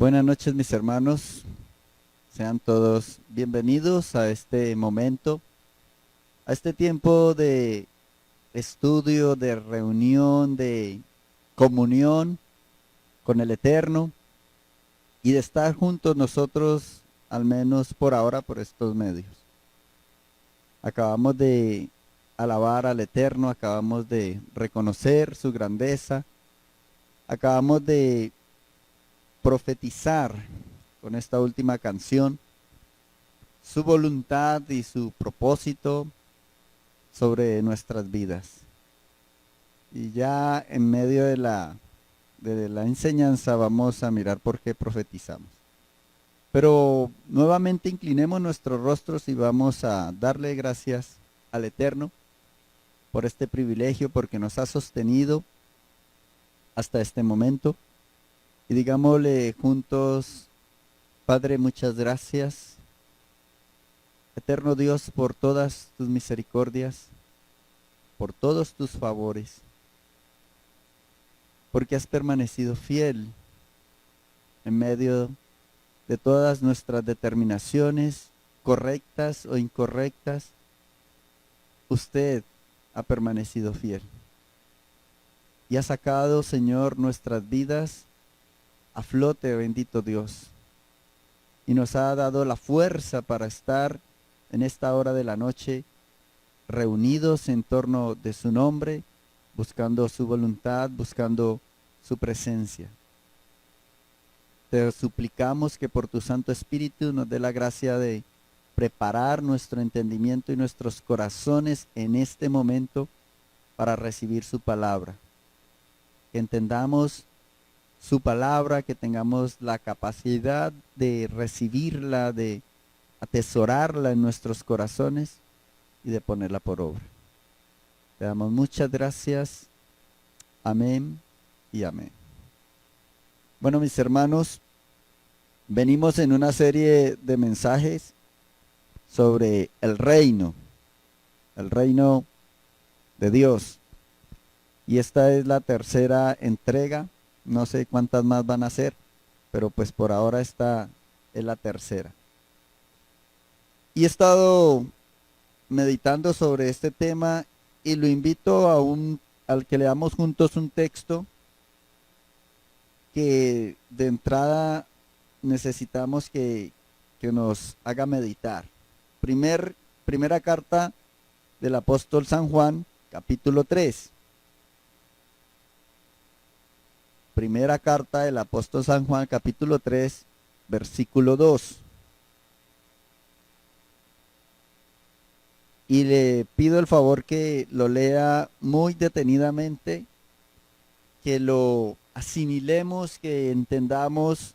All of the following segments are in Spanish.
Buenas noches, mis hermanos. Sean todos bienvenidos a este momento, a este tiempo de estudio, de reunión, de comunión con el Eterno y de estar juntos nosotros, al menos por ahora, por estos medios. Acabamos de alabar al Eterno, acabamos de reconocer su grandeza, acabamos de profetizar con esta última canción su voluntad y su propósito sobre nuestras vidas. Y ya en medio de la enseñanza vamos a mirar por qué profetizamos. Pero nuevamente inclinemos nuestros rostros y vamos a darle gracias al Eterno por este privilegio, porque nos ha sostenido hasta este momento. Y digámosle juntos: Padre, muchas gracias, Eterno Dios, por todas tus misericordias, por todos tus favores, porque has permanecido fiel en medio de todas nuestras determinaciones, correctas o incorrectas. Usted ha permanecido fiel y ha sacado, Señor, nuestras vidas a flote, bendito Dios, y nos ha dado la fuerza para estar en esta hora de la noche reunidos en torno de su nombre, buscando su voluntad, buscando su presencia. Te suplicamos que por tu Santo Espíritu nos dé la gracia de preparar nuestro entendimiento y nuestros corazones en este momento para recibir su palabra. Que entendamos su palabra, que tengamos la capacidad de recibirla, de atesorarla en nuestros corazones y de ponerla por obra. Te damos muchas gracias. Amén y amén. Bueno, mis hermanos, venimos en una serie de mensajes sobre el reino de Dios. Y esta es la tercera entrega. No sé cuántas más van a ser, pero pues por ahora esta es la tercera. Y he estado meditando sobre este tema y lo invito al que leamos juntos un texto que de entrada necesitamos que nos haga meditar. Primera carta del apóstol San Juan, capítulo 3. Primera carta del apóstol San Juan, capítulo 3, versículo 2. Y le pido el favor que lo lea muy detenidamente, que lo asimilemos, que entendamos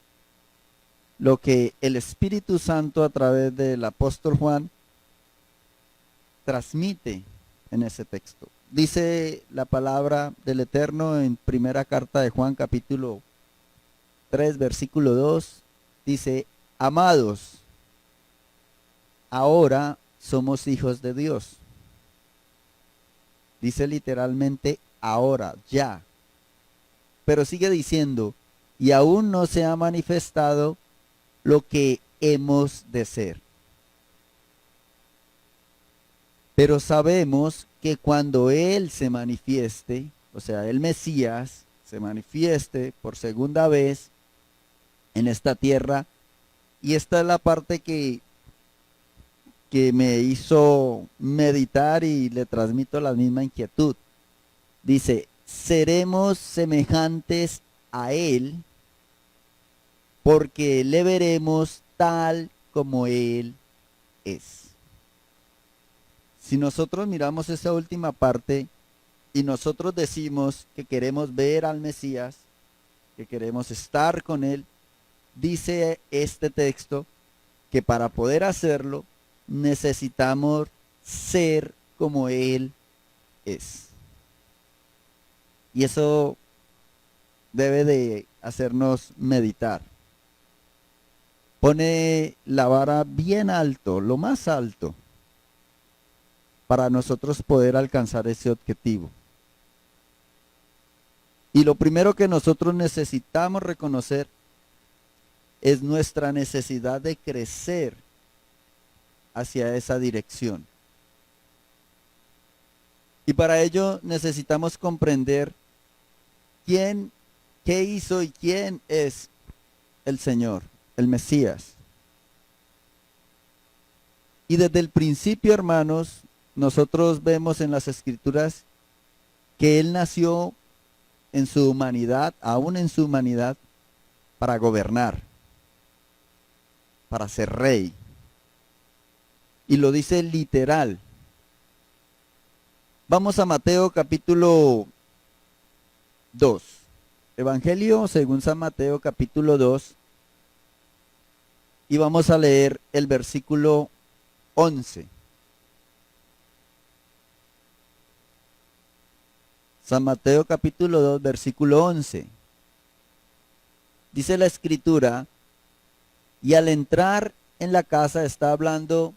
lo que el Espíritu Santo a través del apóstol Juan transmite en ese texto. Dice la palabra del Eterno en primera carta de Juan, capítulo 3, versículo 2. Dice: amados, ahora somos hijos de Dios. Dice literalmente ahora, ya. Pero sigue diciendo: y aún no se ha manifestado lo que hemos de ser. Pero sabemos que cuando Él se manifieste, o sea, el Mesías se manifieste por segunda vez en esta tierra, y esta es la parte que me hizo meditar y le transmito la misma inquietud. Dice: seremos semejantes a Él, porque le veremos tal como Él es. Si nosotros miramos esa última parte y nosotros decimos que queremos ver al Mesías, que queremos estar con Él, dice este texto que para poder hacerlo necesitamos ser como Él es. Y eso debe de hacernos meditar. Pone la vara bien alto, lo más alto, para nosotros poder alcanzar ese objetivo. Y lo primero que nosotros necesitamos reconocer es nuestra necesidad de crecer hacia esa dirección. Y para ello necesitamos comprender quién, qué hizo y quién es el Señor, el Mesías. Y desde el principio, hermanos, nosotros vemos en las Escrituras que Él nació en su humanidad, aún en su humanidad, para gobernar, para ser rey. Y lo dice literal. Vamos a Mateo capítulo 2. Evangelio según San Mateo capítulo 2. Y vamos a leer el versículo 11. San Mateo capítulo 2, versículo 11. Dice la Escritura, y al entrar en la casa está hablando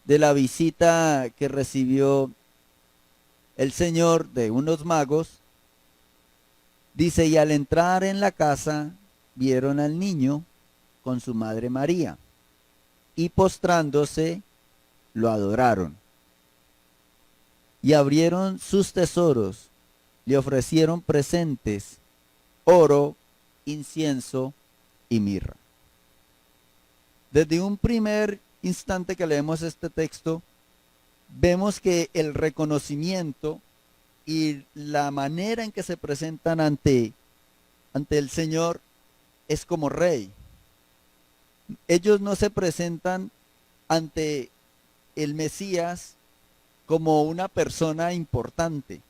de la visita que recibió el Señor de unos magos. Dice, y al entrar en la casa vieron al niño con su madre María, y postrándose lo adoraron. Y abrieron sus tesoros, le ofrecieron presentes, oro, incienso y mirra. Desde un primer instante que leemos este texto, vemos que el reconocimiento y la manera en que se presentan ante el Señor es como rey. Ellos no se presentan ante el Mesías como una persona importante,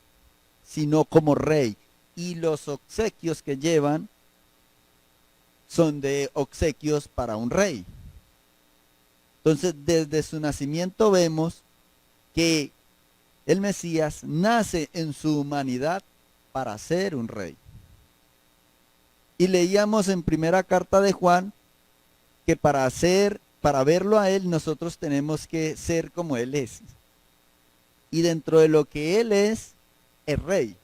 sino como rey. Y los obsequios que llevan son de obsequios para un rey. Entonces, desde su nacimiento vemos que el Mesías nace en su humanidad para ser un rey. Y leíamos en primera carta de Juan que para verlo a él, nosotros tenemos que ser como él es. Y dentro de lo que él es rey.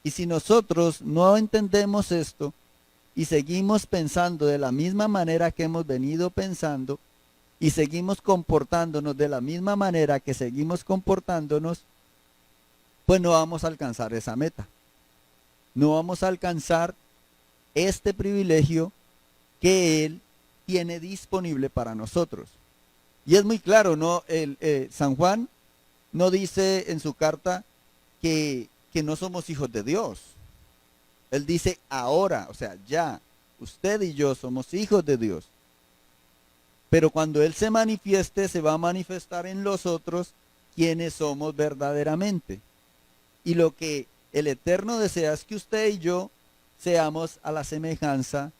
Y si nosotros no entendemos esto y seguimos pensando de la misma manera que hemos venido pensando, y seguimos comportándonos de la misma manera que seguimos comportándonos, pues no vamos a alcanzar esa meta. No vamos a alcanzar este privilegio que Él tiene disponible para nosotros. Y es muy claro, ¿no? San Juan no dice en su carta que no somos hijos de Dios. Él dice ahora, o sea, ya, usted y yo somos hijos de Dios. Pero cuando Él se manifieste, se va a manifestar en los otros quienes somos verdaderamente. Y lo que el Eterno desea es que usted y yo seamos a la semejanza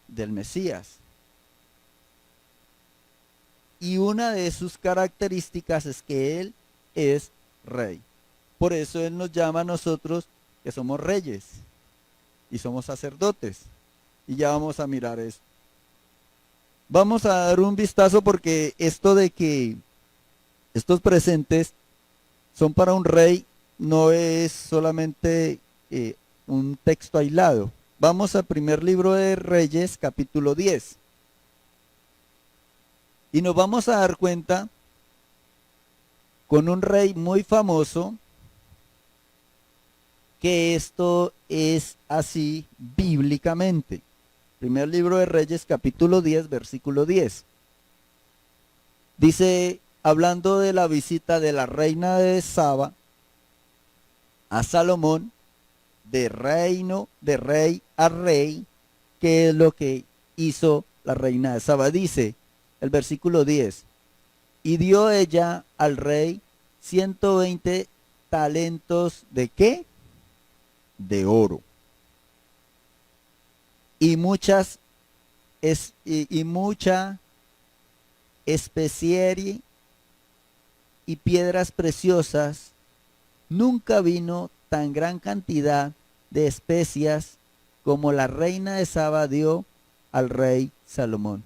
del Mesías. Y una de sus características es que Él es rey. Por eso Él nos llama a nosotros que somos reyes y somos sacerdotes. Y ya vamos a mirar esto. Vamos a dar un vistazo porque esto de que estos presentes son para un rey no es solamente un texto aislado. Vamos al primer libro de Reyes, capítulo 10. Y nos vamos a dar cuenta con un rey muy famoso que esto es así bíblicamente. Primer libro de Reyes, capítulo 10, versículo 10. Dice, hablando de la visita de la reina de Saba a Salomón, de rey a rey, ¿qué es lo que hizo la reina de Saba? Dice el versículo 10, y dio ella al rey 120 talentos ¿de qué? De oro. Y mucha especie y piedras preciosas. Nunca vino tan gran cantidad de especias como la reina de Saba dio al rey Salomón.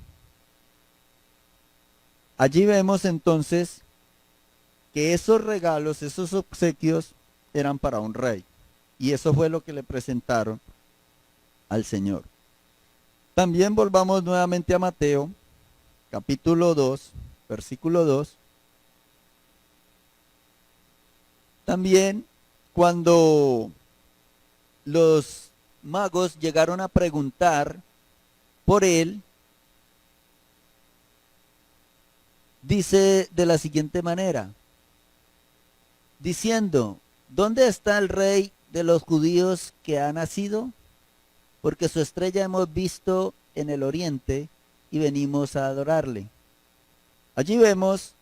Allí vemos entonces que esos regalos, esos obsequios eran para un rey. Y eso fue lo que le presentaron al Señor. También volvamos nuevamente a Mateo, capítulo 2, versículo 2. También cuando los magos llegaron a preguntar por él, dice de la siguiente manera, diciendo, ¿dónde está el rey de los judíos que ha nacido? Porque su estrella hemos visto en el oriente y venimos a adorarle. Allí vemos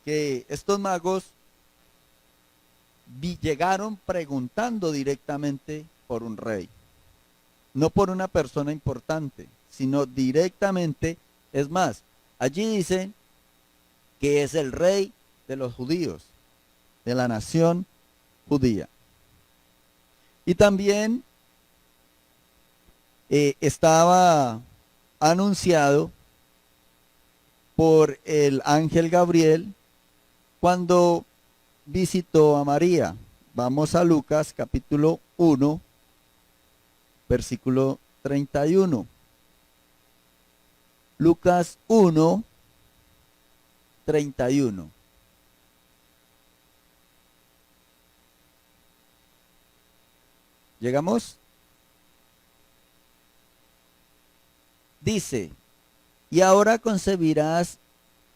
que estos magos llegaron preguntando directamente por un rey, no por una persona importante, sino directamente. Es más, allí dicen que es el rey de los judíos, de la nación judía. Y también estaba anunciado por el ángel Gabriel cuando visitó a María. Vamos a Lucas capítulo 1, versículo 31. Lucas 1, 31. ¿Llegamos? Dice, y ahora concebirás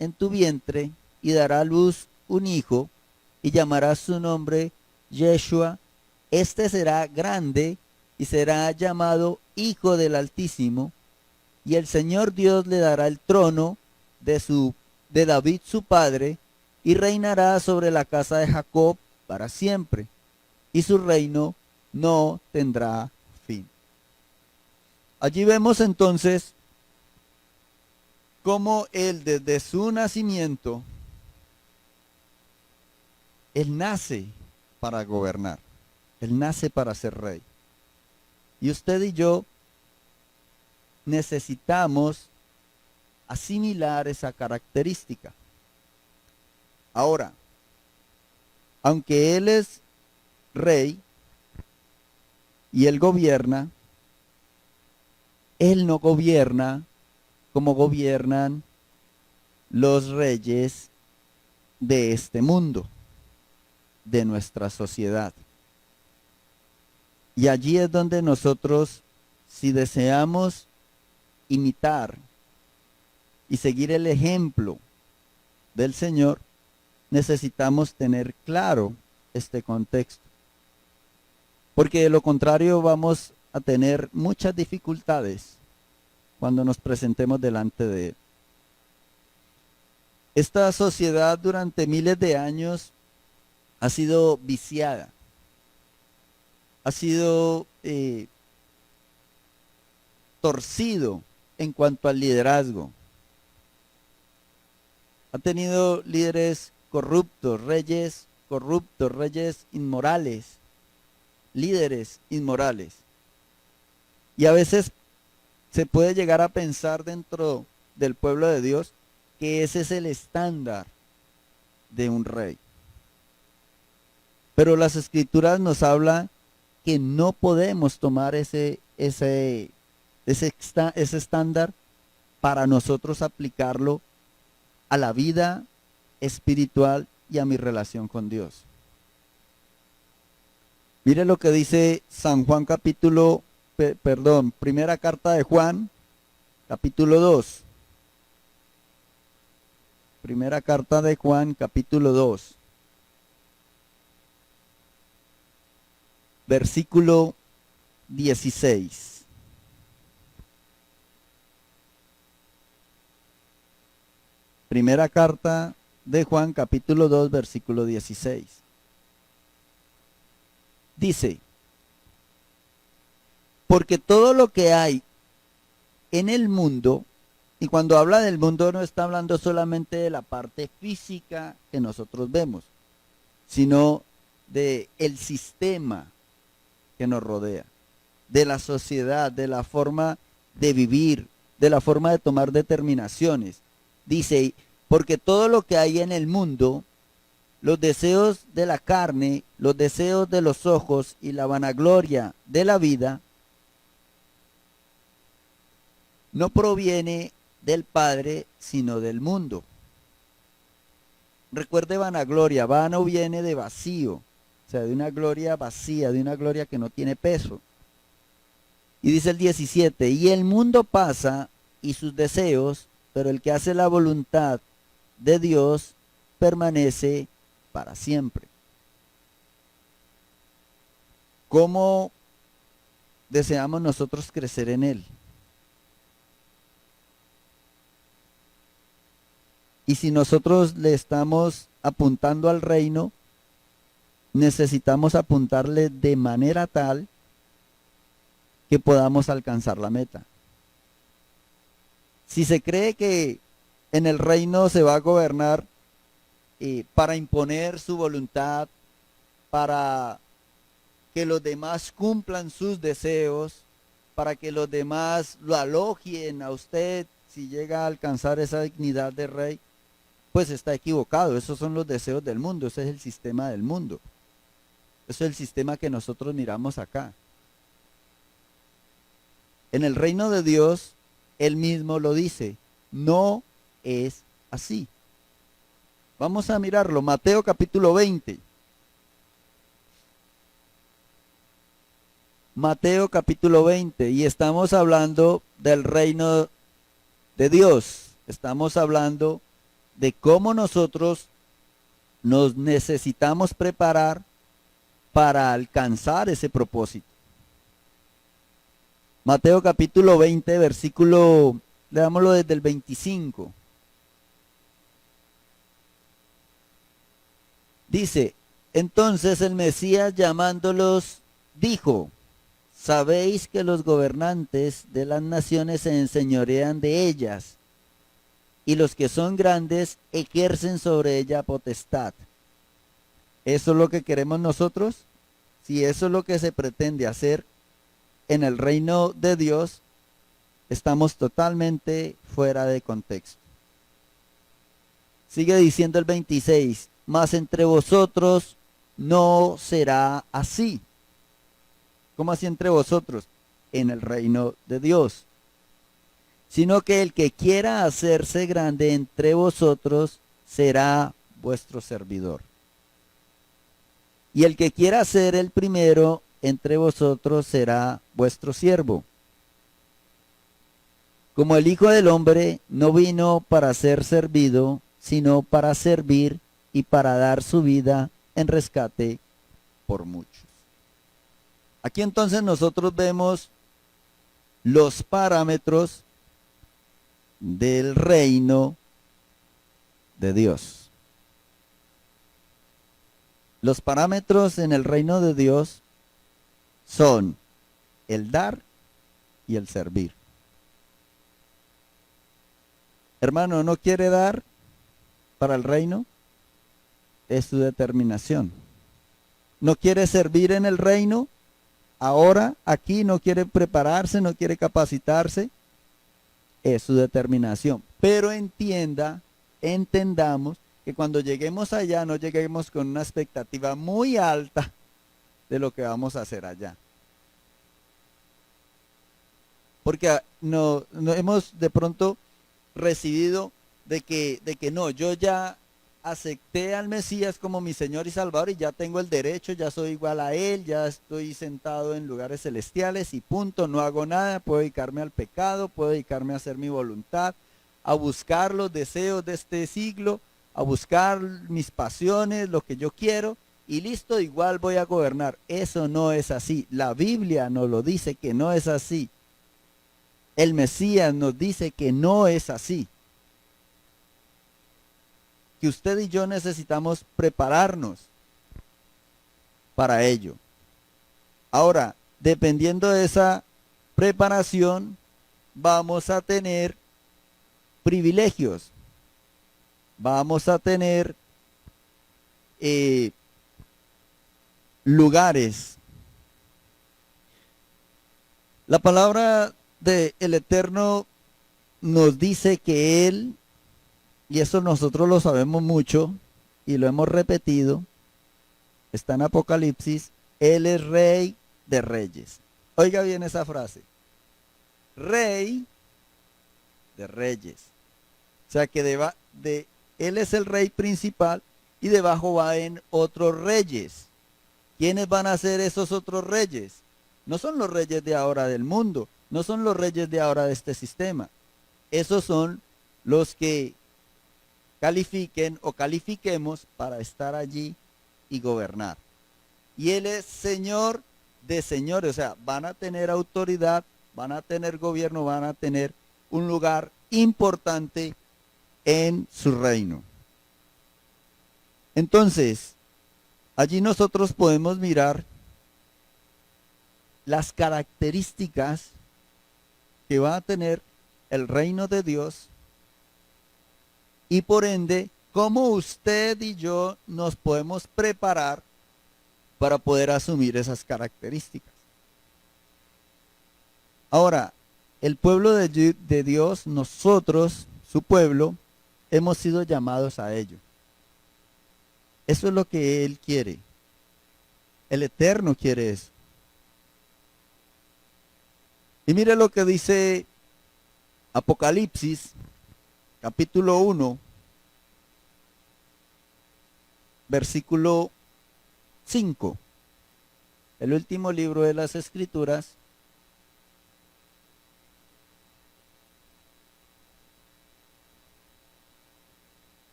en tu vientre y dará a luz un hijo y llamarás su nombre Yeshua. Este será grande y será llamado Hijo del Altísimo, y el Señor Dios le dará el trono de David su padre, y reinará sobre la casa de Jacob para siempre, y su reino no tendrá fin. Allí vemos entonces cómo él desde su nacimiento, él nace para gobernar, él nace para ser rey. Y usted y yo necesitamos asimilar esa característica. Ahora, aunque él es rey y él gobierna, él no gobierna como gobiernan los reyes de este mundo, de nuestra sociedad. Y allí es donde nosotros, si deseamos imitar y seguir el ejemplo del Señor, necesitamos tener claro este contexto. Porque de lo contrario vamos a tener muchas dificultades cuando nos presentemos delante de Él. Esta sociedad durante miles de años ha sido viciada, ha sido torcido en cuanto al liderazgo. Ha tenido líderes corruptos, reyes inmorales, líderes inmorales. Y a veces se puede llegar a pensar dentro del pueblo de Dios que ese es el estándar de un rey. Pero las escrituras nos hablan que no podemos tomar ese estándar para nosotros aplicarlo a la vida espiritual y a mi relación con Dios. Mire lo que dice San Juan primera carta de Juan, capítulo 2. Primera carta de Juan, capítulo 2. Versículo 16. Primera carta de Juan, capítulo 2, versículo 16. Dice, porque todo lo que hay en el mundo, y cuando habla del mundo no está hablando solamente de la parte física que nosotros vemos, sino de el sistema que nos rodea, de la sociedad, de la forma de vivir, de la forma de tomar determinaciones. Dice, porque todo lo que hay en el mundo, los deseos de la carne, los deseos de los ojos y la vanagloria de la vida, no proviene del Padre, sino del mundo. Recuerde vanagloria, vano viene de vacío, o sea, de una gloria vacía, de una gloria que no tiene peso. Y dice el 17, y el mundo pasa y sus deseos, pero el que hace la voluntad de Dios permanece para siempre. ¿Cómo deseamos nosotros crecer en Él? Y si nosotros le estamos apuntando al reino, necesitamos apuntarle de manera tal que podamos alcanzar la meta. Si se cree que en el reino se va a gobernar para imponer su voluntad, para que los demás cumplan sus deseos, para que los demás lo alogien a usted si llega a alcanzar esa dignidad de rey, pues está equivocado. Esos son los deseos del mundo, ese es el sistema del mundo. Ese es el sistema que nosotros miramos acá. En el reino de Dios, Él mismo lo dice, no es así. Vamos a mirarlo, Mateo capítulo 20. Mateo capítulo 20, y estamos hablando del reino de Dios. Estamos hablando de cómo nosotros nos necesitamos preparar para alcanzar ese propósito. Mateo capítulo 20, versículo, leámoslo desde el 25. Dice, entonces el Mesías llamándolos dijo, sabéis que los gobernantes de las naciones se enseñorean de ellas, y los que son grandes ejercen sobre ella potestad. ¿Eso es lo que queremos nosotros? Si eso es lo que se pretende hacer en el reino de Dios, estamos totalmente fuera de contexto. Sigue diciendo el 26, mas entre vosotros no será así. ¿Cómo así entre vosotros? En el reino de Dios. Sino que el que quiera hacerse grande entre vosotros será vuestro servidor. Y el que quiera ser el primero entre vosotros será vuestro siervo. Como el Hijo del Hombre no vino para ser servido, sino para servir y para dar su vida en rescate por muchos. Aquí entonces nosotros vemos los parámetros del reino de Dios. Los parámetros en el reino de Dios son el dar y el servir. Hermano, ¿no quiere dar para el reino? Es su determinación. ¿No quiere servir en el reino? Ahora, aquí, no quiere prepararse, no quiere capacitarse. Es su determinación. Pero entendamos que cuando lleguemos allá, no lleguemos con una expectativa muy alta de lo que vamos a hacer allá. Porque no hemos de pronto recibido de que no, yo ya acepté al Mesías como mi Señor y Salvador y ya tengo el derecho, ya soy igual a Él, ya estoy sentado en lugares celestiales y punto, no hago nada, puedo dedicarme al pecado, puedo dedicarme a hacer mi voluntad, a buscar los deseos de este siglo, a buscar mis pasiones, lo que yo quiero y listo, igual voy a gobernar. Eso no es así, la Biblia nos lo dice que no es así. El Mesías nos dice que no es así. Que usted y yo necesitamos prepararnos para ello. Ahora, dependiendo de esa preparación, vamos a tener privilegios. Vamos a tener lugares. La palabra del Eterno nos dice que Él, y eso nosotros lo sabemos mucho y lo hemos repetido, está en Apocalipsis, Él es Rey de Reyes. Oiga bien esa frase. Rey de reyes. O sea que él es el rey principal y debajo van otros reyes. ¿Quiénes van a ser esos otros reyes? No son los reyes de ahora del mundo, no son los reyes de ahora de este sistema. Esos son los que califiquen o califiquemos para estar allí y gobernar. Y Él es Señor de señores, o sea, van a tener autoridad, van a tener gobierno, van a tener un lugar importante en su reino. Entonces, allí nosotros podemos mirar las características que va a tener el reino de Dios y por ende, cómo usted y yo nos podemos preparar para poder asumir esas características. Ahora, el pueblo de Dios, nosotros, su pueblo, hemos sido llamados a ello. Eso es lo que Él quiere. El Eterno quiere eso. Y mire lo que dice Apocalipsis, capítulo 1, versículo 5. El último libro de las Escrituras.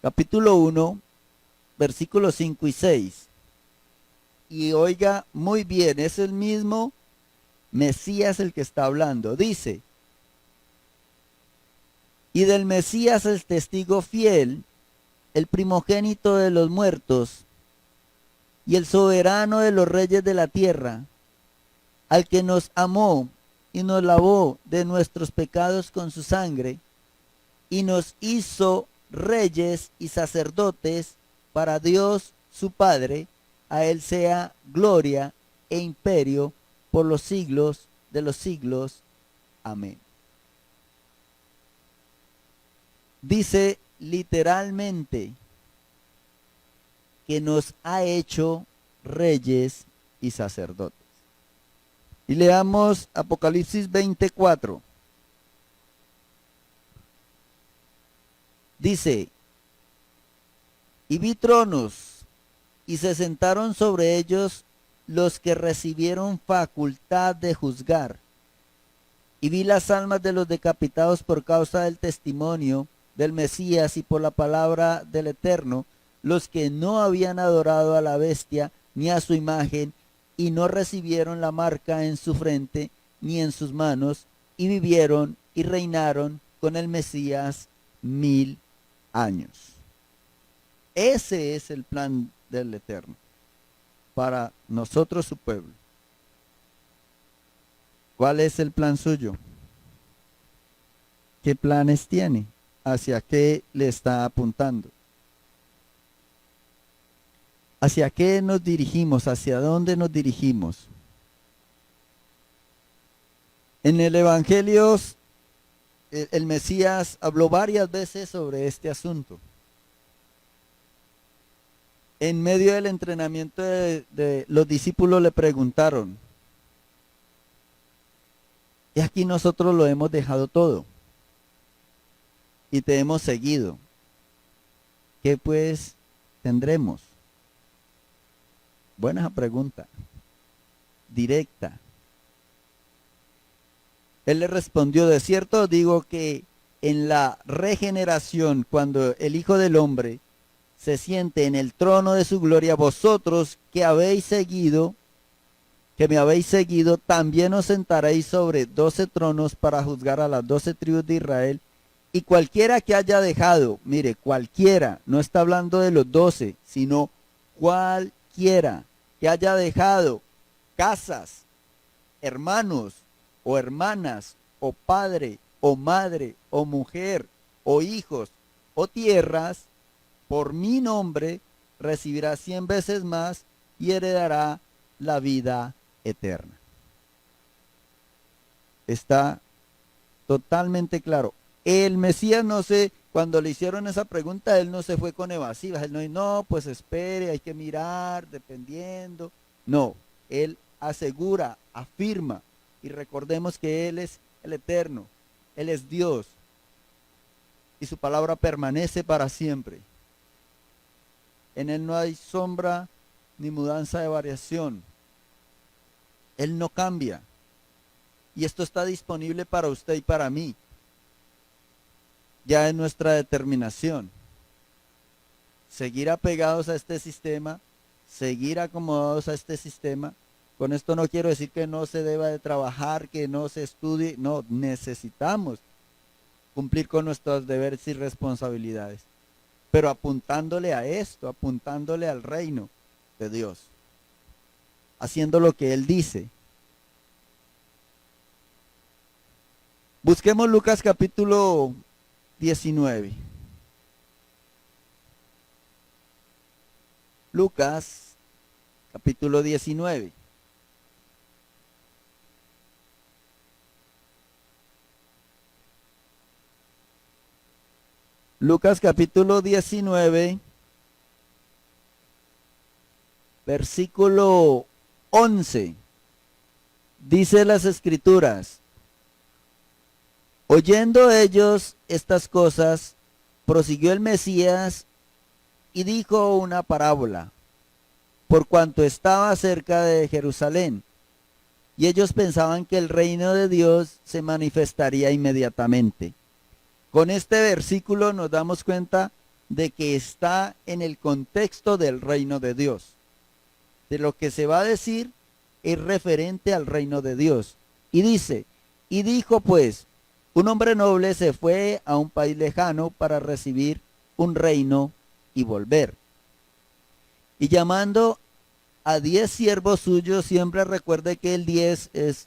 Capítulo 1, versículos 5 y 6. Y oiga muy bien, es el mismo Mesías el que está hablando. Dice, y del Mesías el testigo fiel, el primogénito de los muertos, y el soberano de los reyes de la tierra, al que nos amó y nos lavó de nuestros pecados con su sangre, y nos hizo reyes y sacerdotes para Dios su Padre. A Él sea gloria e imperio por los siglos de los siglos. Amén. Dice literalmente que nos ha hecho reyes y sacerdotes. Y leamos Apocalipsis 24. Dice, y vi tronos, y se sentaron sobre ellos los que recibieron facultad de juzgar. Y vi las almas de los decapitados por causa del testimonio del Mesías y por la palabra del Eterno, los que no habían adorado a la bestia ni a su imagen, y no recibieron la marca en su frente ni en sus manos, y vivieron y reinaron con el Mesías 1000 años. Ese es el plan del Eterno para nosotros, su pueblo. ¿Cuál es el plan suyo? ¿Qué planes tiene? ¿Hacia qué le está apuntando? ¿Hacia qué nos dirigimos? ¿Hacia dónde nos dirigimos? En el Evangelio, el Mesías habló varias veces sobre este asunto. En medio del entrenamiento de los discípulos le preguntaron, y aquí nosotros lo hemos dejado todo y te hemos seguido. ¿Qué pues tendremos? Buena pregunta, directa. Él le respondió, de cierto digo que en la regeneración, cuando el Hijo del Hombre se siente en el trono de su gloria, vosotros que me habéis seguido, también os sentaréis sobre 12 tronos para juzgar a las 12 tribus de Israel. Y cualquiera que haya dejado, mire, cualquiera, no está hablando de los 12, sino cualquiera que haya dejado casas, hermanos o hermanas, o padre, o madre, o mujer, o hijos, o tierras, por mi nombre, recibirá 100 veces más y heredará la vida eterna. Está totalmente claro. El Mesías cuando le hicieron esa pregunta, él no se fue con evasivas. Él no dijo, no, pues espere, hay que mirar, dependiendo. No, él asegura, afirma, Y recordemos que Él es el eterno, Él es Dios. Y su palabra permanece para siempre. En Él no hay sombra ni mudanza de variación. Él no cambia. Y esto está disponible para usted y para mí. Ya es nuestra determinación. Seguir apegados a este sistema, seguir acomodados a este sistema. Con esto no quiero decir que no se deba de trabajar, que no se estudie. No, necesitamos cumplir con nuestros deberes y responsabilidades. Pero apuntándole a esto, apuntándole al reino de Dios. Haciendo lo que Él dice. Busquemos Lucas capítulo 19. Lucas capítulo 19. Lucas capítulo 19, versículo 11. Dice las Escrituras: oyendo ellos estas cosas, prosiguió el Mesías y dijo una parábola, por cuanto estaba cerca de Jerusalén, y ellos pensaban que el reino de Dios se manifestaría inmediatamente. Con este versículo nos damos cuenta de que está en el contexto del reino de Dios. De lo que se va a decir es referente al reino de Dios. Y dice, y dijo pues, un hombre noble se fue a un país lejano para recibir un reino y volver. Y llamando a 10 siervos suyos, siempre recuerde que el 10 es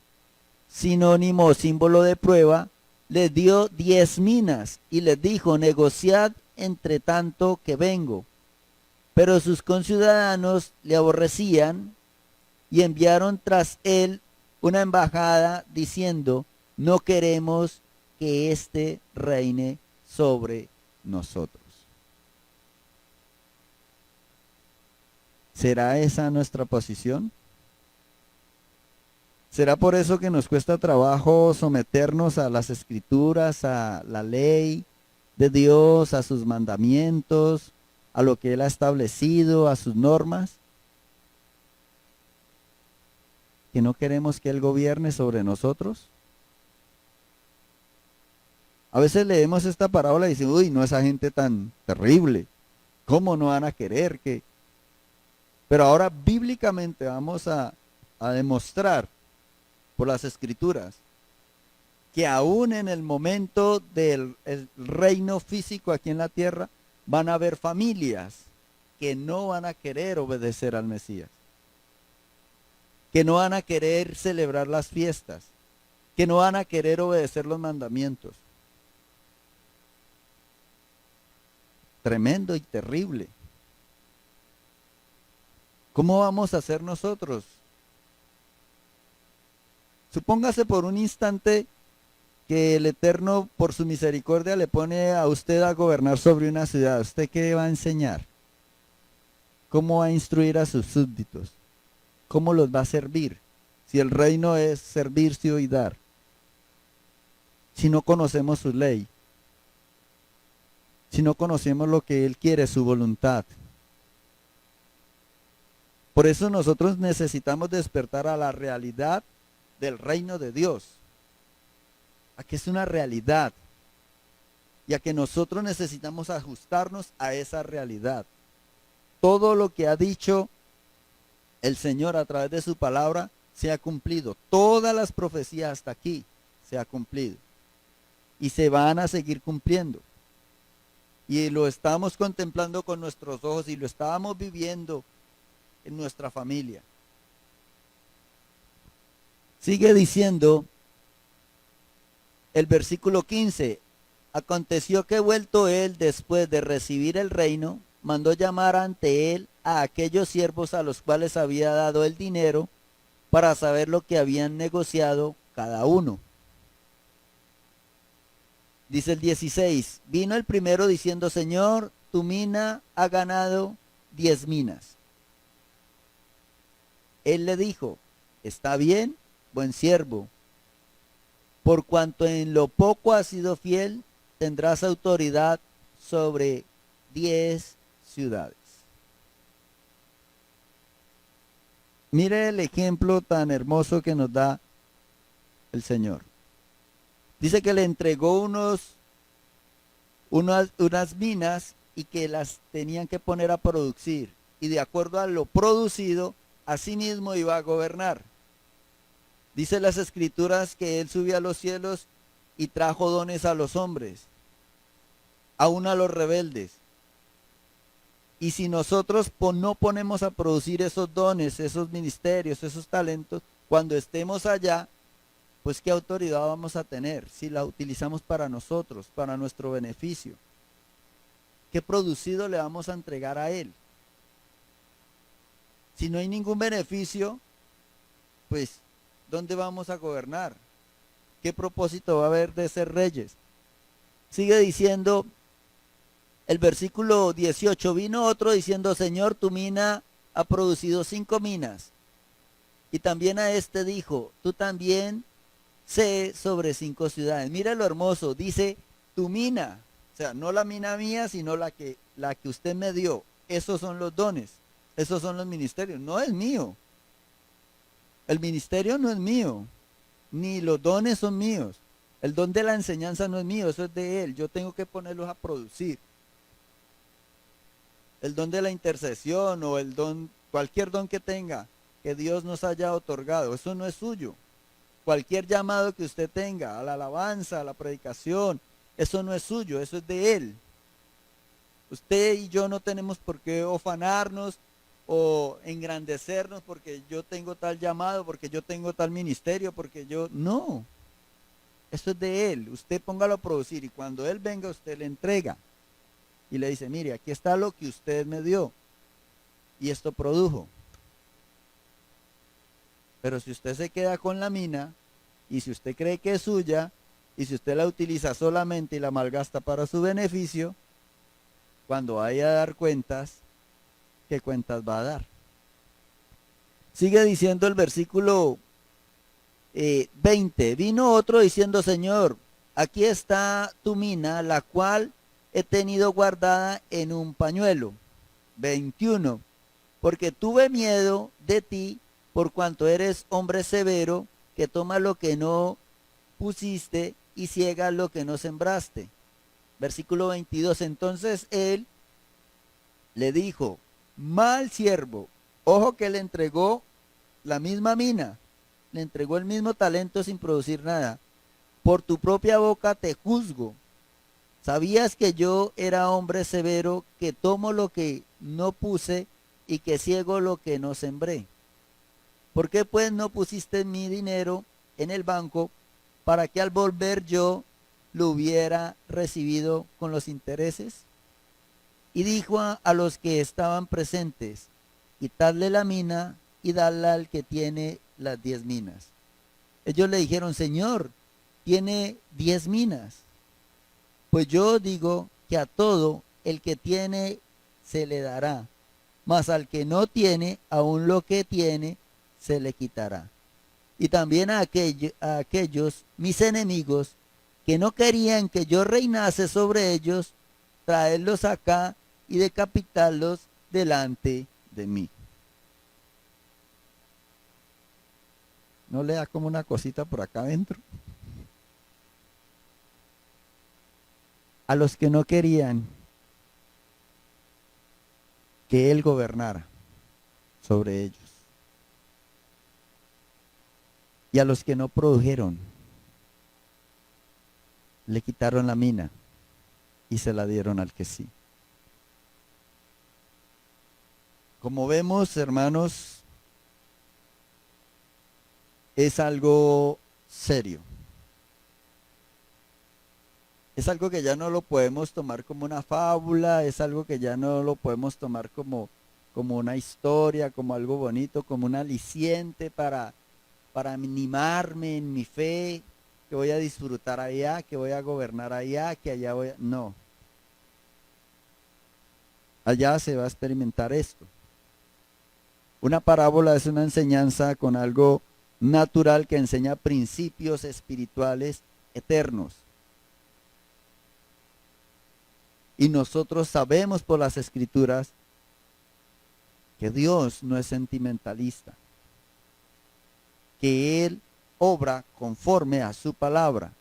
sinónimo o símbolo de prueba, les dio 10 minas y les dijo, negociad entre tanto que vengo. Pero sus conciudadanos le aborrecían y enviaron tras él una embajada diciendo, no queremos que éste reine sobre nosotros. ¿Será esa nuestra posición? ¿Será por eso que nos cuesta trabajo someternos a las escrituras, a la ley de Dios, a sus mandamientos, a lo que Él ha establecido, a sus normas? ¿Que no queremos que Él gobierne sobre nosotros? A veces leemos esta parábola y decimos, uy, no, esa gente tan terrible, ¿cómo no van a querer que? Pero ahora bíblicamente vamos a demostrar por las escrituras que aún en el momento del reino físico aquí en la tierra van a haber familias que no van a querer obedecer al Mesías, que no van a querer celebrar las fiestas, que no van a querer obedecer los mandamientos. Tremendo y terrible. ¿Cómo vamos a hacer nosotros? Supóngase por un instante que el Eterno, por su misericordia, le pone a usted a gobernar sobre una ciudad. ¿Usted qué va a enseñar? ¿Cómo va a instruir a sus súbditos? ¿Cómo los va a servir? Si el reino es servirse y dar. Si no conocemos su ley. Si no conocemos lo que Él quiere, su voluntad. Por eso nosotros necesitamos despertar a la realidad del reino de Dios, a que es una realidad y a que nosotros necesitamos ajustarnos a esa realidad. Todo lo que ha dicho el Señor a través de su palabra se ha cumplido. Todas las profecías hasta aquí se ha cumplido y se van a seguir cumpliendo. Y lo estamos contemplando con nuestros ojos y lo estábamos viviendo en nuestra familia. Sigue diciendo el versículo 15, aconteció que vuelto él después de recibir el reino, mandó llamar ante él a aquellos siervos a los cuales había dado el dinero para saber lo que habían negociado cada uno. Dice el 16, vino el primero diciendo, Señor, tu mina ha ganado 10 minas. Él le dijo, está bien, buen siervo, Por cuanto en lo poco has sido fiel, tendrás autoridad sobre 10 ciudades. Mire el ejemplo tan hermoso que nos da el Señor. Dice que le entregó unas minas y que las tenían que poner a producir. Y de acuerdo a lo producido, así mismo iba a gobernar. Dice las escrituras que él subió a los cielos y trajo dones a los hombres, aún a los rebeldes. Y si nosotros no ponemos a producir esos dones, esos ministerios, esos talentos, cuando estemos allá, pues ¿qué autoridad vamos a tener si la utilizamos para nosotros, para nuestro beneficio? ¿Qué producido le vamos a entregar a él? Si no hay ningún beneficio, pues ¿dónde vamos a gobernar? ¿Qué propósito va a haber de ser reyes? Sigue diciendo el versículo 18, vino otro diciendo, Señor, tu mina ha producido 5 minas. Y también a este dijo, tú también sé sobre 5 ciudades. Mira lo hermoso, dice tu mina, o sea, no la mina mía, sino la que usted me dio. Esos son los dones, esos son los ministerios, no es mío. El ministerio no es mío, ni los dones son míos. El don de la enseñanza no es mío, eso es de él. Yo tengo que ponerlos a producir. El don de la intercesión o el don, cualquier don que tenga, que Dios nos haya otorgado, eso no es suyo. Cualquier llamado que usted tenga, a la alabanza, a la predicación, eso no es suyo, eso es de él. Usted y yo no tenemos por qué ofanarnos o engrandecernos porque yo tengo tal llamado, porque yo tengo tal ministerio, porque yo... No, eso es de él. Usted póngalo a producir y cuando él venga usted le entrega. Y le dice, mire, aquí está lo que usted me dio. Y esto produjo. Pero si usted se queda con la mina, y si usted cree que es suya, y si usted la utiliza solamente y la malgasta para su beneficio, cuando vaya a dar cuentas, ¿qué cuentas va a dar? Sigue diciendo el versículo 20. Vino otro diciendo, Señor, aquí está tu mina, la cual he tenido guardada en un pañuelo. 21. Porque tuve miedo de ti, por cuanto eres hombre severo, que toma lo que no pusiste y ciega lo que no sembraste. Versículo 22. Entonces él le dijo, mal siervo, ojo que le entregó la misma mina, le entregó el mismo talento sin producir nada. Por tu propia boca te juzgo. ¿Sabías que yo era hombre severo, que tomo lo que no puse y que ciego lo que no sembré? ¿Por qué pues no pusiste mi dinero en el banco para que al volver yo lo hubiera recibido con los intereses? Y dijo a los que estaban presentes, quitadle la mina y dadla al que tiene las 10 minas. Ellos le dijeron, Señor, tiene 10 minas. Pues yo digo que a todo el que tiene se le dará, mas al que no tiene, aún lo que tiene se le quitará. Y también a aquellos mis enemigos que no querían que yo reinase sobre ellos, traerlos acá y decapitarlos delante de mí. ¿No le da como una cosita por acá adentro? A los que no querían que él gobernara sobre ellos. Y a los que no produjeron, le quitaron la mina y se la dieron al que sí. Como vemos, hermanos, es algo serio. Es algo que ya no lo podemos tomar como una fábula, es algo que ya no lo podemos tomar como una historia, como algo bonito, como un aliciente para animarme en mi fe, que voy a disfrutar allá, que voy a gobernar allá, que allá voy a... No. Allá se va a experimentar esto. Una parábola es una enseñanza con algo natural que enseña principios espirituales eternos. Y nosotros sabemos por las escrituras que Dios no es sentimentalista, que Él obra conforme a su palabra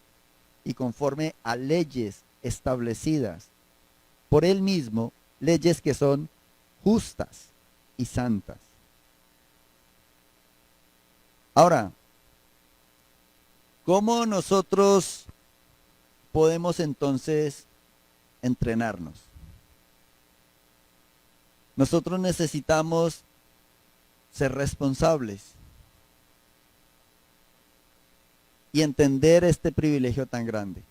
y conforme a leyes establecidas por Él mismo, leyes que son justas y santas. Ahora, ¿cómo nosotros podemos entonces entrenarnos? Nosotros necesitamos ser responsables y entender este privilegio tan grande.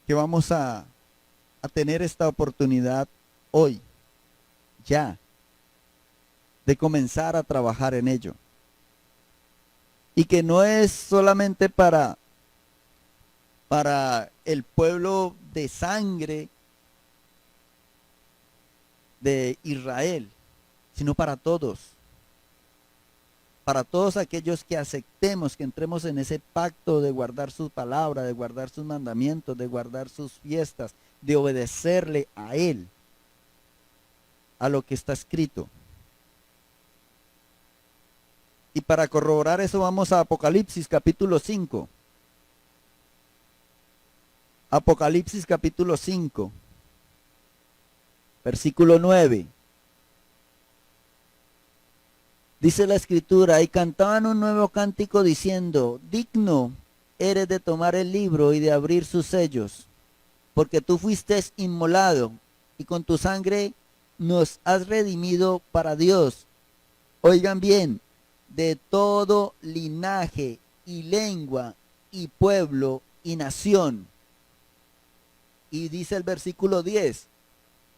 Que vamos a tener esta oportunidad hoy, ya, de comenzar a trabajar en ello. Y que no es solamente para el pueblo de sangre de Israel, sino para todos. Para todos aquellos que aceptemos, que entremos en ese pacto de guardar su palabra, de guardar sus mandamientos, de guardar sus fiestas, de obedecerle a Él, a lo que está escrito. Y para corroborar eso vamos a Apocalipsis capítulo 5. Apocalipsis capítulo 5, versículo 9. Dice la escritura, y cantaban un nuevo cántico diciendo, digno eres de tomar el libro y de abrir sus sellos, porque tú fuiste inmolado y con tu sangre nos has redimido para Dios. Oigan bien, de todo linaje y lengua y pueblo y nación. Y dice el versículo 10,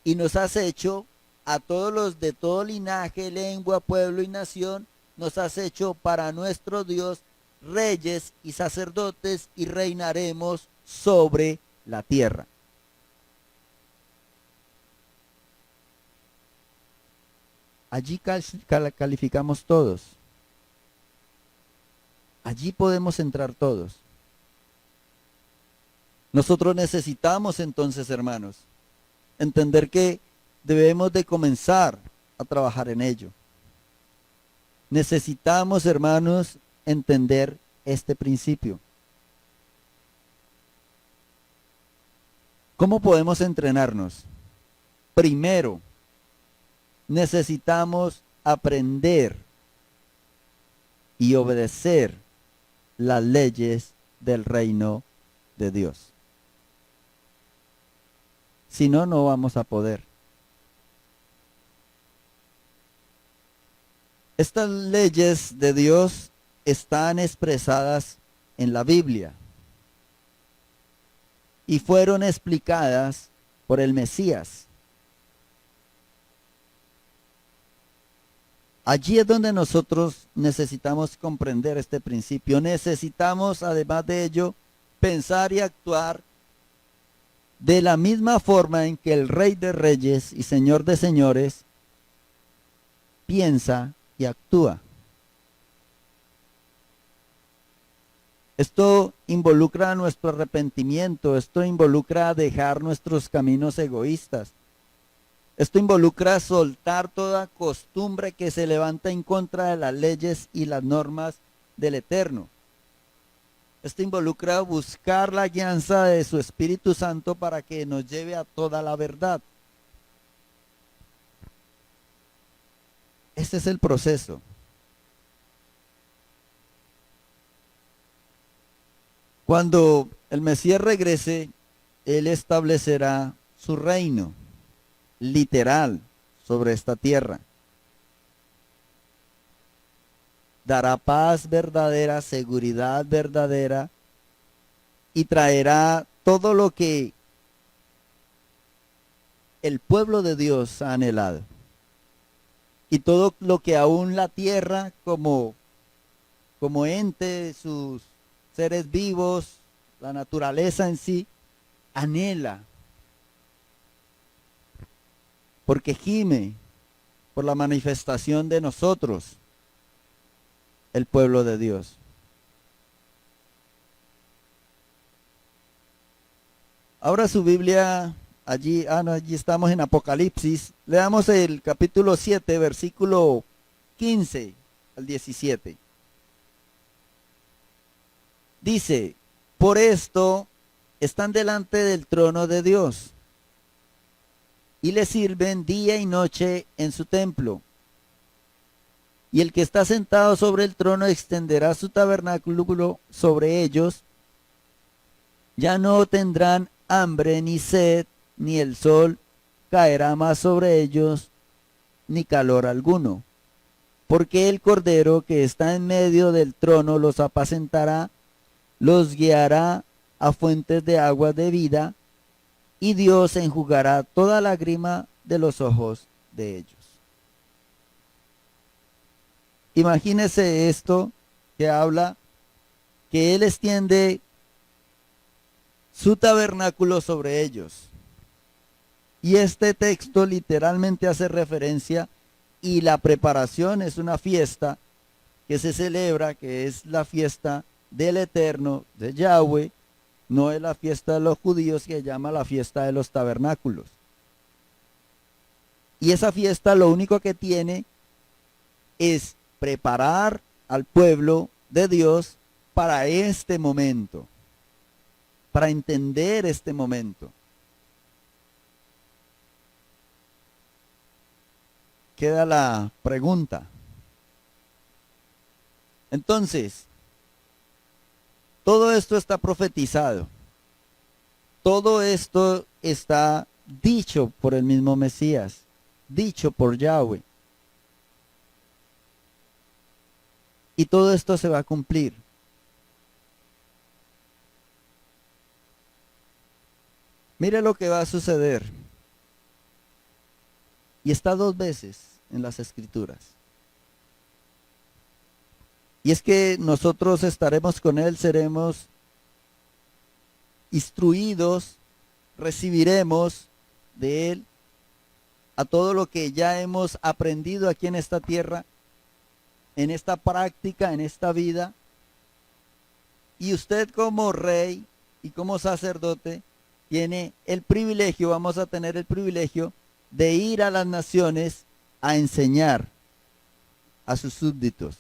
y nos has hecho a todos los de todo linaje, lengua, pueblo y nación, nos has hecho para nuestro Dios reyes y sacerdotes y reinaremos sobre la tierra. Allí calificamos todos. Allí podemos entrar todos. Nosotros necesitamos entonces, hermanos, entender que debemos de comenzar a trabajar en ello. Necesitamos, hermanos, entender este principio. ¿Cómo podemos entrenarnos? Primero, necesitamos aprender y obedecer las leyes del reino de Dios. Si no, no vamos a poder. Estas leyes de Dios están expresadas en la Biblia y fueron explicadas por el Mesías. Allí es donde nosotros necesitamos comprender este principio. Necesitamos, además de ello, pensar y actuar de la misma forma en que el Rey de Reyes y Señor de Señores piensa y actúa. Esto involucra nuestro arrepentimiento, esto involucra dejar nuestros caminos egoístas. Esto involucra soltar toda costumbre que se levanta en contra de las leyes y las normas del Eterno. Esto involucra buscar la guianza de su Espíritu Santo para que nos lleve a toda la verdad. Este es el proceso. Cuando el Mesías regrese, Él establecerá su reino literal sobre esta tierra. Dará paz verdadera, seguridad verdadera y traerá todo lo que el pueblo de Dios ha anhelado. Y todo lo que aún la tierra como ente, sus seres vivos, la naturaleza en sí, anhela. Porque gime por la manifestación de nosotros. el pueblo de Dios. Ahora su Biblia, allí, no, allí estamos en Apocalipsis. Leamos el capítulo 7, versículo 15 al 17. Dice, por esto están delante del trono de Dios y le sirven día y noche en su templo. Y el que está sentado sobre el trono extenderá su tabernáculo sobre ellos. Ya no tendrán hambre ni sed, ni el sol caerá más sobre ellos, ni calor alguno. Porque el Cordero que está en medio del trono los apacentará, los guiará a fuentes de agua de vida, y Dios enjugará toda lágrima de los ojos de ellos. Imagínese esto que habla que Él extiende su tabernáculo sobre ellos. Y este texto literalmente hace referencia, y la preparación es una fiesta que se celebra, que es la fiesta del Eterno, de Yahweh, no es la fiesta de los judíos que se llama la fiesta de los tabernáculos. Y esa fiesta lo único que tiene es preparar al pueblo de Dios para este momento, para entender este momento. Queda la pregunta. Entonces, todo esto está profetizado. Todo esto está dicho por el mismo Mesías, dicho por Yahweh. Y todo esto se va a cumplir. Mire lo que va a suceder. Y está 2 veces en las Escrituras. Y es que nosotros estaremos con Él, seremos instruidos, recibiremos de Él a todo lo que ya hemos aprendido aquí en esta tierra, en esta práctica, en esta vida. Y usted como rey y como sacerdote tiene el privilegio, vamos a tener el privilegio de ir a las naciones a enseñar a sus súbditos.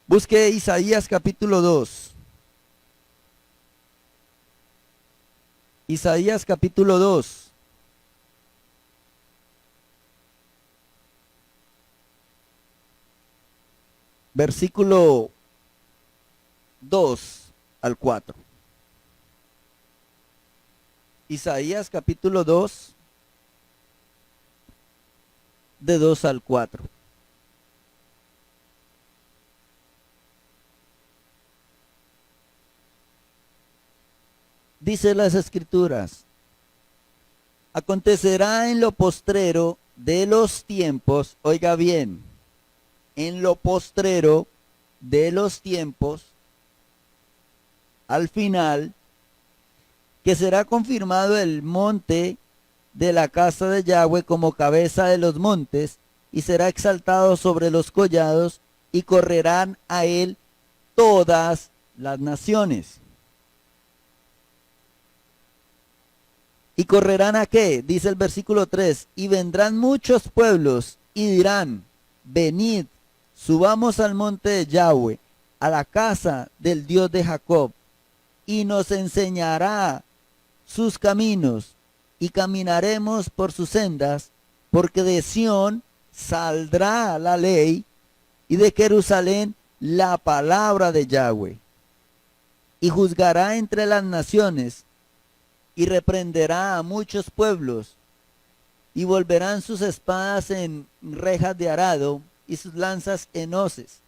Busque Isaías capítulo 2. Isaías capítulo 2. Versículo 2 al 4. Isaías capítulo 2, de 2 al 4. Dice las Escrituras: acontecerá en lo postrero de los tiempos, oiga bien, en lo postrero de los tiempos, al final, que será confirmado el monte de la casa de Yahweh como cabeza de los montes, y será exaltado sobre los collados, y correrán a él todas las naciones. ¿Y correrán a qué? Dice el versículo 3, y vendrán muchos pueblos, y dirán, venid, subamos al monte de Yahweh, a la casa del Dios de Jacob, y nos enseñará sus caminos, y caminaremos por sus sendas, porque de Sión saldrá la ley, y de Jerusalén la palabra de Yahweh. Y juzgará entre las naciones, y reprenderá a muchos pueblos, y volverán sus espadas en rejas de arado, y sus lanzas en hoces.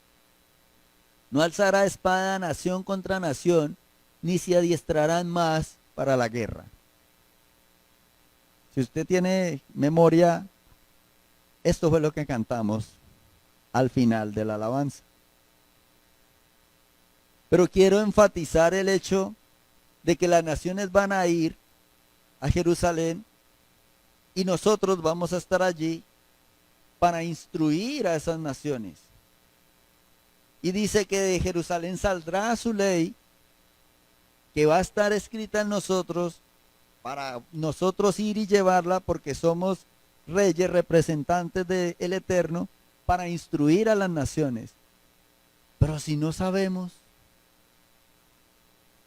No alzará espada nación contra nación, ni se adiestrarán más para la guerra. Si usted tiene memoria, esto fue lo que cantamos al final de la alabanza. Pero quiero enfatizar el hecho de que las naciones van a ir a Jerusalén y nosotros vamos a estar allí para instruir a esas naciones. Y dice que de Jerusalén saldrá su ley, que va a estar escrita en nosotros, para nosotros ir y llevarla, porque somos reyes, representantes del Eterno, para instruir a las naciones. Pero si no sabemos,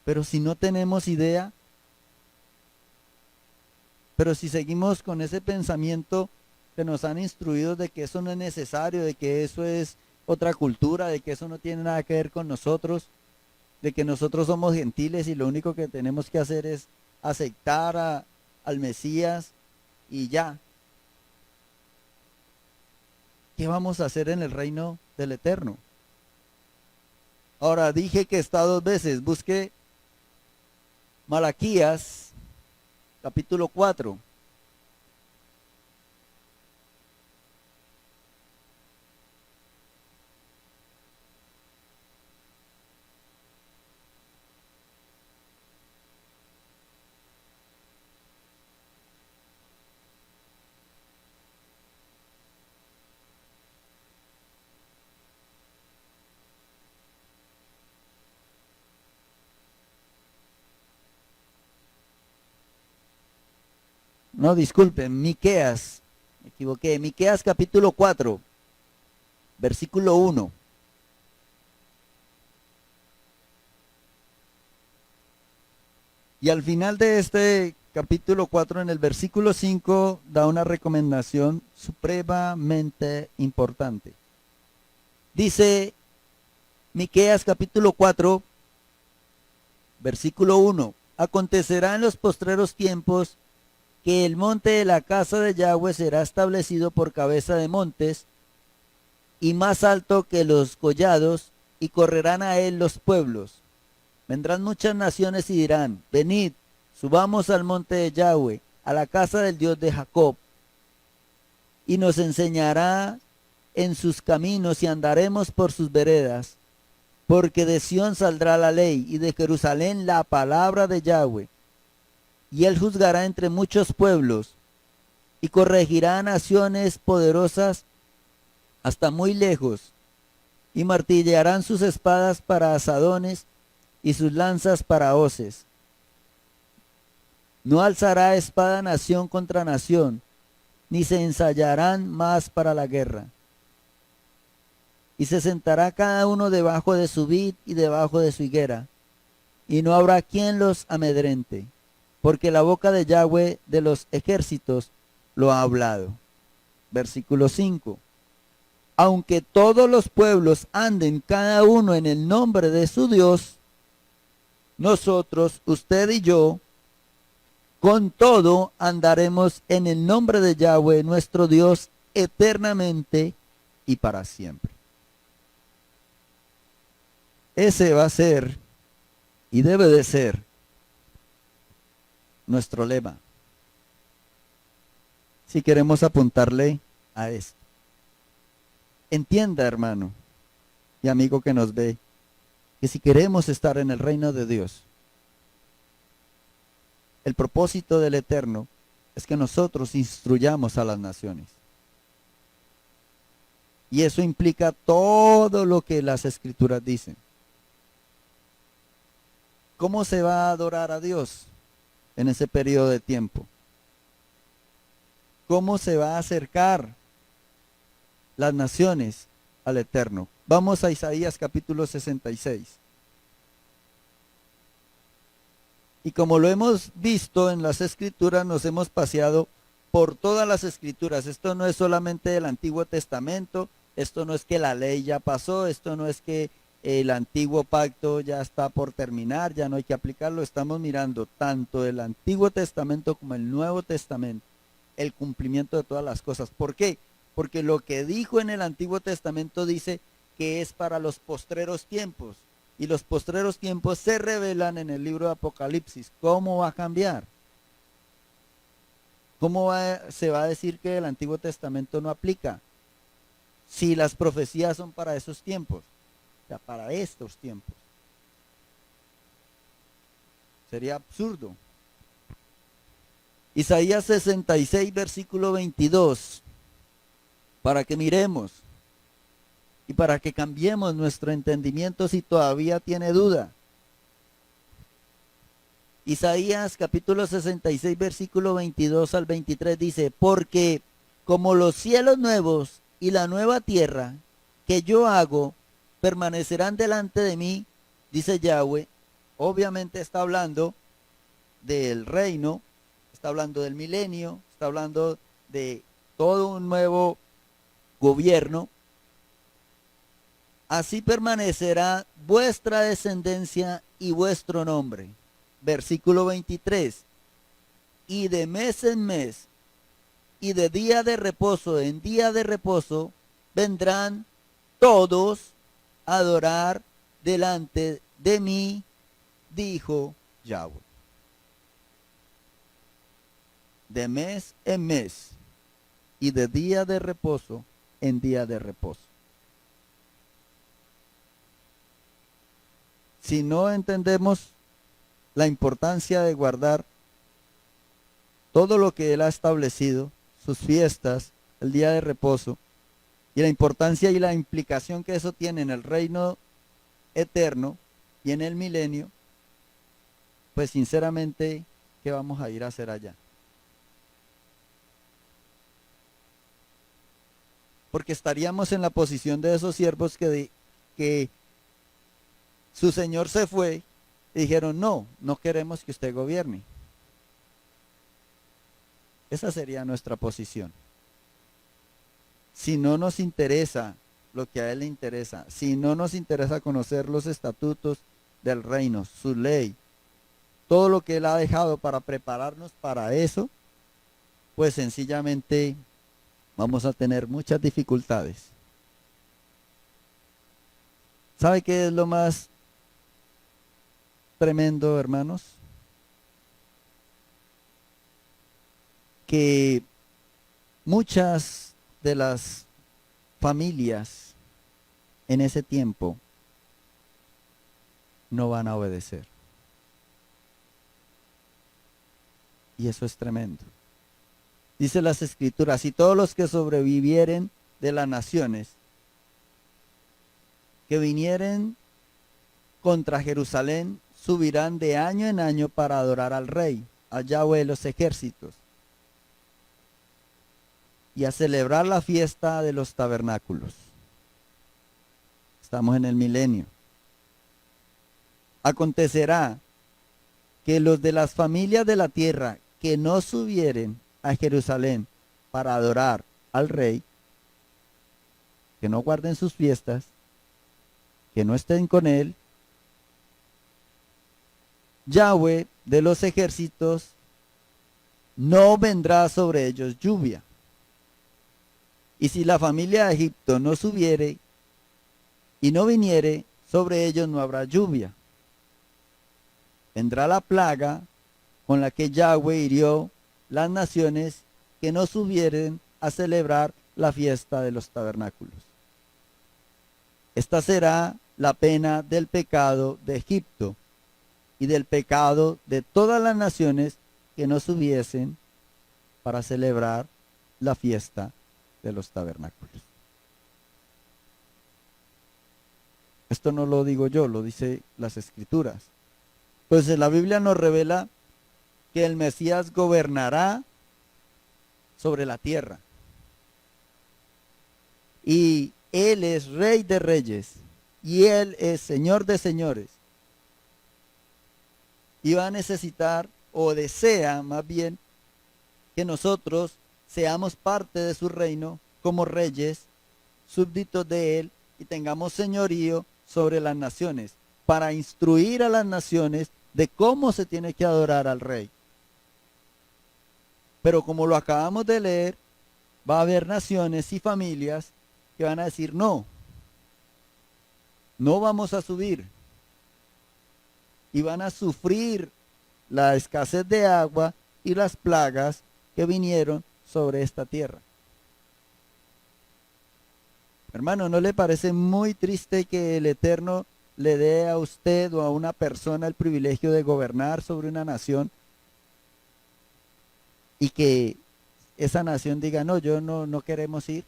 pero si no tenemos idea, pero si seguimos con ese pensamiento que nos han instruido de que eso no es necesario, de que eso es otra cultura, de que eso no tiene nada que ver con nosotros, de que nosotros somos gentiles y lo único que tenemos que hacer es aceptar al Mesías y ya. ¿Qué vamos a hacer en el reino del Eterno? Ahora dije que está dos veces. Busque Malaquías, capítulo 4. No, disculpen, Miqueas, me equivoqué. Miqueas capítulo 4, versículo 1. Y al final de este capítulo 4, en el versículo 5, da una recomendación supremamente importante. Dice Miqueas capítulo 4, versículo 1. Acontecerá en los postreros tiempos que el monte de la casa de Yahweh será establecido por cabeza de montes y más alto que los collados, y correrán a él los pueblos. Vendrán muchas naciones y dirán, venid, subamos al monte de Yahweh, a la casa del Dios de Jacob, y nos enseñará en sus caminos y andaremos por sus veredas, porque de Sión saldrá la ley y de Jerusalén la palabra de Yahweh. Y él juzgará entre muchos pueblos y corregirá a naciones poderosas hasta muy lejos, y martillearán sus espadas para asadones y sus lanzas para hoces. No alzará espada nación contra nación, ni se ensayarán más para la guerra. Y se sentará cada uno debajo de su vid y debajo de su higuera, y no habrá quien los amedrente, porque la boca de Yahweh de los ejércitos lo ha hablado. Versículo 5. Aunque todos los pueblos anden cada uno en el nombre de su Dios, nosotros, usted y yo, con todo andaremos en el nombre de Yahweh, nuestro Dios, eternamente y para siempre. Ese va a ser y debe de ser nuestro lema, si queremos apuntarle a esto. Entienda, hermano y amigo que nos ve, que si queremos estar en el reino de Dios, el propósito del Eterno es que nosotros instruyamos a las naciones. Y eso implica todo lo que las Escrituras dicen. ¿Cómo se va a adorar a Dios en ese periodo de tiempo? ¿Cómo se va a acercar las naciones al Eterno? Vamos a Isaías capítulo 66. Y como lo hemos visto en las Escrituras, nos hemos paseado por todas las Escrituras. Esto no es solamente del Antiguo Testamento, esto no es que la ley ya pasó, esto no es que el antiguo pacto ya está por terminar, ya no hay que aplicarlo. Estamos mirando tanto el Antiguo Testamento como el Nuevo Testamento, el cumplimiento de todas las cosas. ¿Por qué? Porque lo que dijo en el Antiguo Testamento dice que es para los postreros tiempos. Y los postreros tiempos se revelan en el libro de Apocalipsis. ¿Cómo va a cambiar? ¿Cómo se va a decir que el Antiguo Testamento no aplica? Si las profecías son para esos tiempos, o sea, para estos tiempos. Sería absurdo. Isaías 66, versículo 22. para que miremos y para que cambiemos nuestro entendimiento si todavía tiene duda. Isaías capítulo 66, versículo 22 al 23 dice, porque como los cielos nuevos y la nueva tierra que yo hago permanecerán delante de mí, dice Yahweh, obviamente está hablando del reino, está hablando del milenio, está hablando de todo un nuevo gobierno. Así permanecerá vuestra descendencia y vuestro nombre. Versículo 23. Y de mes en mes, y de día de reposo en día de reposo, vendrán todos a adorar delante de mí, dijo Yahweh. De mes en mes, y de día de reposo en día de reposo. Si no entendemos la importancia de guardar todo lo que Él ha establecido, sus fiestas, el día de reposo, y la importancia y la implicación que eso tiene en el reino eterno y en el milenio, pues sinceramente, ¿qué vamos a ir a hacer allá? Porque estaríamos en la posición de esos siervos que su señor se fue y dijeron, no, no queremos que usted gobierne. Esa sería nuestra posición. Si no nos interesa lo que a Él le interesa, si no nos interesa conocer los estatutos del reino, su ley, todo lo que Él ha dejado para prepararnos para eso, pues sencillamente vamos a tener muchas dificultades. ¿Sabe qué es lo más tremendo, hermanos? Que muchas de las familias en ese tiempo no van a obedecer. Y eso es tremendo. Dice las Escrituras, y todos los que sobrevivieren de las naciones, que vinieren contra Jerusalén, subirán de año en año para adorar al Rey, a Yahweh de los ejércitos, y a celebrar la fiesta de los tabernáculos. Estamos en el milenio. Acontecerá que los de las familias de la tierra que no subieren a Jerusalén para adorar al Rey, que no guarden sus fiestas, que no estén con Él, Yahweh de los ejércitos no vendrá sobre ellos lluvia. Y si la familia de Egipto no subiere y no viniere, sobre ellos no habrá lluvia. Vendrá la plaga con la que Yahweh hirió las naciones que no subieren a celebrar la fiesta de los tabernáculos. Esta será la pena del pecado de Egipto y del pecado de todas las naciones que no subiesen para celebrar la fiesta de los tabernáculos. Esto no lo digo yo, lo dice las Escrituras. Pues la Biblia nos revela que el Mesías gobernará sobre la tierra. Y Él es Rey de Reyes. Y Él es Señor de Señores. Y va a necesitar, o desea más bien, que nosotros seamos parte de su reino como reyes, súbditos de Él, y tengamos señorío sobre las naciones, para instruir a las naciones de cómo se tiene que adorar al Rey. Pero como lo acabamos de leer, va a haber naciones y familias que van a decir, no, no vamos a subir. Y van a sufrir la escasez de agua y las plagas que vinieron sobre esta tierra. Hermano, ¿no le parece muy triste que el Eterno le dé a usted o a una persona el privilegio de gobernar sobre una nación y que esa nación diga, no, yo no queremos ir?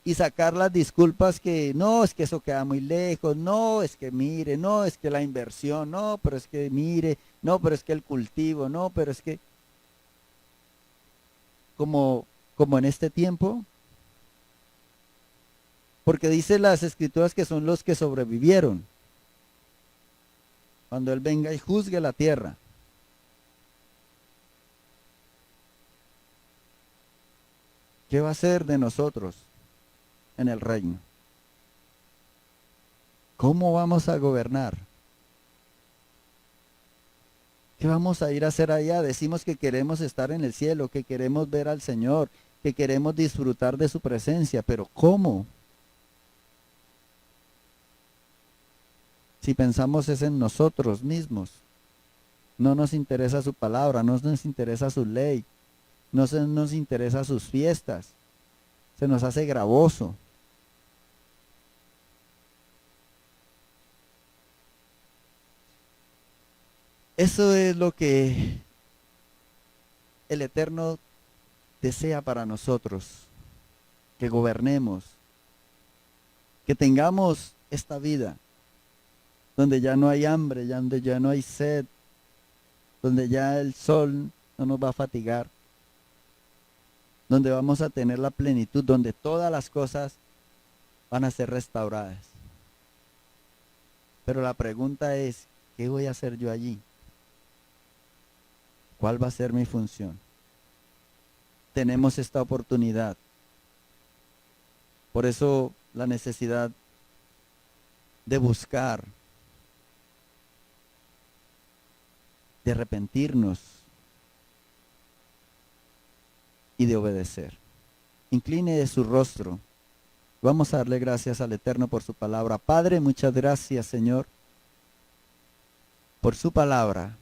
y sacar las disculpas que no, es que eso queda muy lejos, no, es que mire, no, es que la inversión, no, pero es que mire, no, pero es que el cultivo, no, pero es que como, como en este tiempo, porque dice las escrituras que son los que sobrevivieron, cuando Él venga y juzgue la tierra. ¿Qué va a hacer de nosotros en el reino? ¿Cómo vamos a gobernar? ¿Qué vamos a ir a hacer allá? Decimos que queremos estar en el cielo, que queremos ver al Señor, que queremos disfrutar de su presencia, pero ¿cómo? Si pensamos es en nosotros mismos, no nos interesa su palabra, no nos interesa su ley, no nos interesa sus fiestas, se nos hace gravoso. Eso es lo que el Eterno desea para nosotros, que gobernemos, que tengamos esta vida, donde ya no hay hambre, donde ya no hay sed, donde ya el sol no nos va a fatigar, donde vamos a tener la plenitud, donde todas las cosas van a ser restauradas. Pero la pregunta es, ¿qué voy a hacer yo allí? ¿Cuál va a ser mi función? Tenemos esta oportunidad. Por eso la necesidad de buscar, de arrepentirnos y de obedecer. Incline su rostro. Vamos a darle gracias al Eterno por su palabra. Padre, muchas gracias, Señor, por su palabra.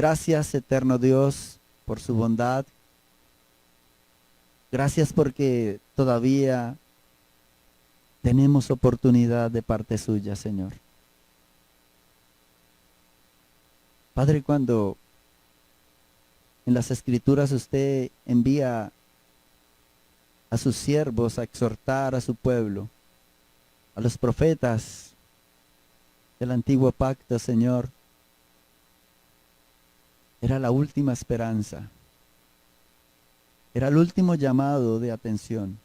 Gracias, eterno Dios, por su bondad. Gracias porque todavía tenemos oportunidad de parte suya, Señor. Padre, cuando en las Escrituras usted envía a sus siervos a exhortar a su pueblo, a los profetas del antiguo pacto, Señor, era la última esperanza, era el último llamado de atención,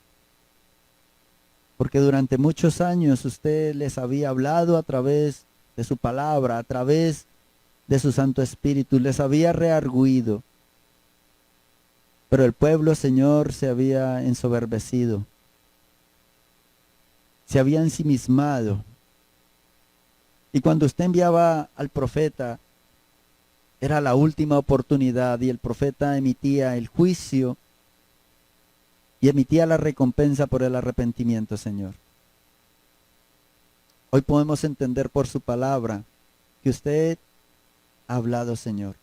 porque durante muchos años usted les había hablado a través de su palabra, a través de su Santo Espíritu, les había reargüido, pero el pueblo, Señor, se había ensoberbecido, se había ensimismado. Y cuando usted enviaba al profeta, era la última oportunidad y el profeta emitía el juicio y emitía la recompensa por el arrepentimiento, Señor. Hoy podemos entender por su palabra que usted ha hablado, Señor.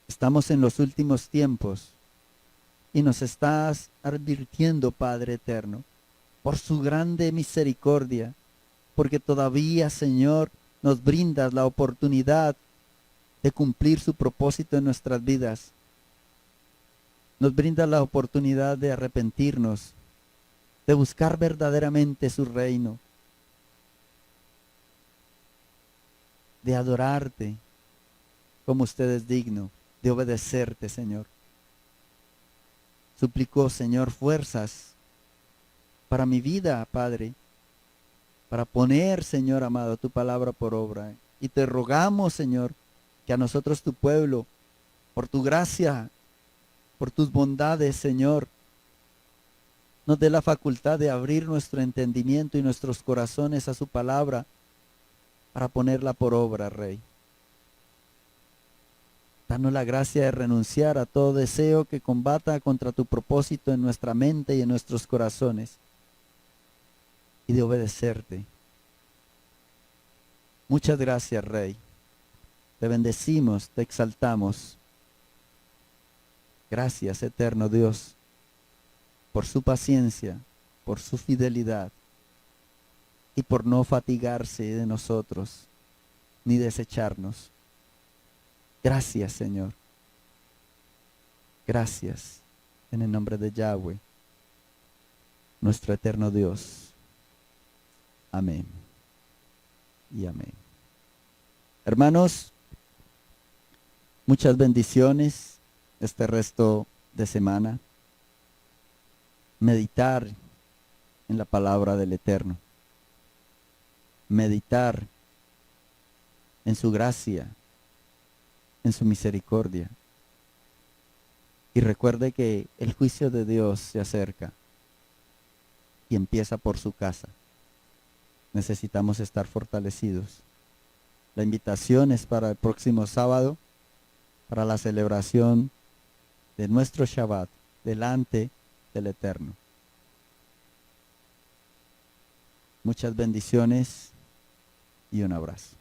Estamos en los últimos tiempos y nos estás advirtiendo, Padre eterno, por su grande misericordia, porque todavía, Señor, nos brindas la oportunidad de cumplir su propósito en nuestras vidas. Nos brindas la oportunidad de arrepentirnos, de buscar verdaderamente su reino, de adorarte como usted es digno, de obedecerte, Señor. Suplico, Señor, fuerzas para mi vida, Padre, para poner, Señor amado, tu palabra por obra. Y te rogamos, Señor, que a nosotros, tu pueblo, por tu gracia, por tus bondades, Señor, nos dé la facultad de abrir nuestro entendimiento y nuestros corazones a su palabra para ponerla por obra, Rey. Danos la gracia de renunciar a todo deseo que combata contra tu propósito en nuestra mente y en nuestros corazones y de obedecerte. Muchas gracias, Rey. Te bendecimos, te exaltamos. Gracias, eterno Dios, por su paciencia, por su fidelidad y por no fatigarse de nosotros ni desecharnos. Gracias, Señor. Gracias en el nombre de Yahweh. nuestro eterno Dios. Amén y amén. Hermanos, muchas bendiciones este resto de semana. Meditar en la palabra del Eterno. Meditar en su gracia, en su misericordia. Y recuerde que el juicio de Dios se acerca y empieza por su casa. Necesitamos estar fortalecidos. La invitación es para el próximo sábado, para la celebración de nuestro Shabbat delante del Eterno. Muchas bendiciones y un abrazo.